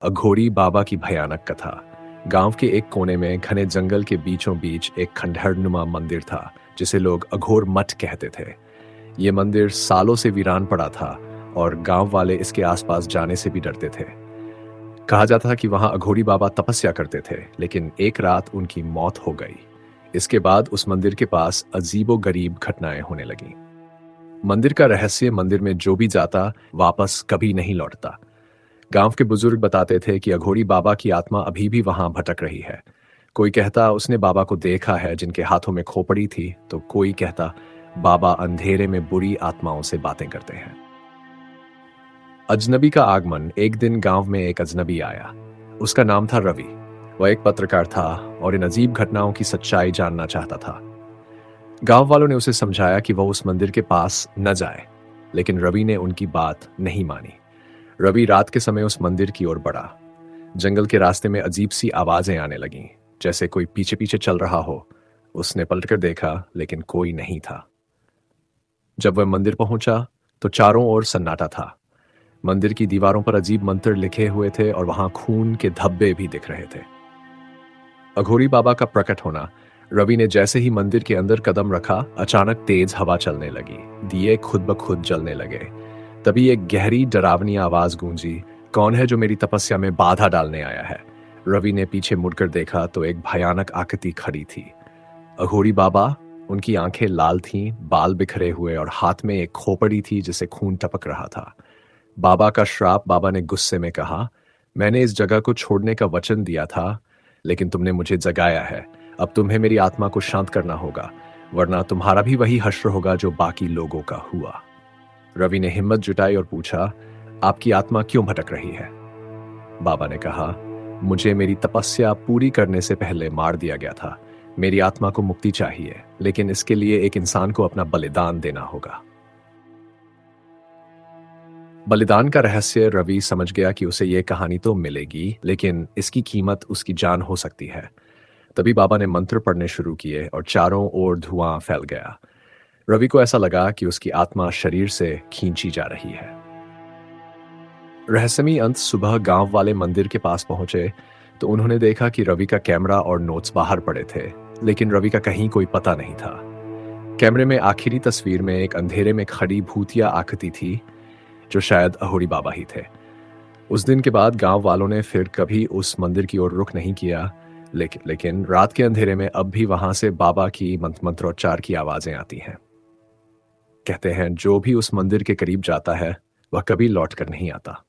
अघोरी बाबा की भयानक कथा। गांव के एक कोने में घने जंगल के बीचों बीच एक खंडहरनुमा मंदिर था जिसे लोग अघोर मठ कहते थे। ये मंदिर सालों से वीरान पड़ा था और गांव वाले इसके आसपास जाने से भी डरते थे। कहा जाता था कि वहां अघोरी बाबा तपस्या करते थे, लेकिन एक रात उनकी मौत हो गई। इसके बाद उस मंदिर के पास अजीबो गरीब घटनाएं होने लगीं। मंदिर का रहस्य, मंदिर में जो भी जाता वापस कभी नहीं लौटता। गांव के बुजुर्ग बताते थे कि अघोरी बाबा की आत्मा अभी भी वहां भटक रही है। कोई कहता उसने बाबा को देखा है जिनके हाथों में खोपड़ी थी, तो कोई कहता बाबा अंधेरे में बुरी आत्माओं से बातें करते हैं। अजनबी का आगमन। एक दिन गांव में एक अजनबी आया। उसका नाम था रवि। वह एक पत्रकार था और इन अजीब घटनाओं की सच्चाई जानना चाहता था। गांव वालों ने उसे समझाया कि वह उस मंदिर के पास न जाए, लेकिन रवि ने उनकी बात नहीं मानी। रवि रात के समय उस मंदिर की ओर बढ़ा। जंगल के रास्ते में अजीब सी आवाजें आने लगीं, जैसे कोई पीछे पीछे चल रहा हो। उसने पलटकर देखा, लेकिन कोई नहीं था। जब वह मंदिर पहुंचा तो चारों ओर सन्नाटा था। मंदिर की दीवारों पर अजीब मंत्र लिखे हुए थे और वहां खून के धब्बे भी दिख रहे थे। अघोरी बाबा का प्रकट होना। रवि ने जैसे ही मंदिर के अंदर कदम रखा, अचानक तेज हवा चलने लगी। दिए खुद ब खुद जलने लगे। तभी एक गहरी डरावनी आवाज गूंजी, कौन है जो मेरी तपस्या में बाधा डालने आया है? रवि ने पीछे मुड़कर देखा तो एक भयानक आकृति खड़ी थी। अघोरी बाबा। उनकी आंखें लाल थीं, बाल बिखरे हुए और हाथ में एक खोपड़ी थी जिसे खून टपक रहा था। बाबा का श्राप। बाबा ने गुस्से में कहा, मैंने इस जगह को छोड़ने का वचन दिया था, लेकिन तुमने मुझे जगाया है। अब तुम्हें मेरी आत्मा को शांत करना होगा, वरना तुम्हारा भी वही हश्र होगा जो बाकी लोगों का हुआ। रवि ने हिम्मत जुटाई और पूछा, आपकी आत्मा क्यों भटक रही है? बाबा ने कहा, मुझे मेरी तपस्या पूरी करने से पहले मार दिया गया था। मेरी आत्मा को मुक्ति चाहिए, लेकिन इसके लिए एक इंसान को अपना बलिदान देना होगा। बलिदान का रहस्य। रवि समझ गया कि उसे यह कहानी तो मिलेगी, लेकिन इसकी कीमत उसकी जान हो सकती है। तभी बाबा ने मंत्र पढ़ने शुरू किए और चारों ओर धुआं फैल गया। रवि को ऐसा लगा कि उसकी आत्मा शरीर से खींची जा रही है। रहस्यमयी अंत। सुबह गांव वाले मंदिर के पास पहुंचे तो उन्होंने देखा कि रवि का कैमरा और नोट्स बाहर पड़े थे, लेकिन रवि का कहीं कोई पता नहीं था। कैमरे में आखिरी तस्वीर में एक अंधेरे में खड़ी भूतिया आकृति थी, जो शायद अघोरी बाबा ही थे। उस दिन के बाद गांव वालों ने फिर कभी उस मंदिर की ओर रुख नहीं किया, लेकिन रात के अंधेरे में अब भी वहां से बाबा की मंत्रोच्चार की आवाजें आती हैं। कहते हैं जो भी उस मंदिर के करीब जाता है वह कभी लौट कर नहीं आता।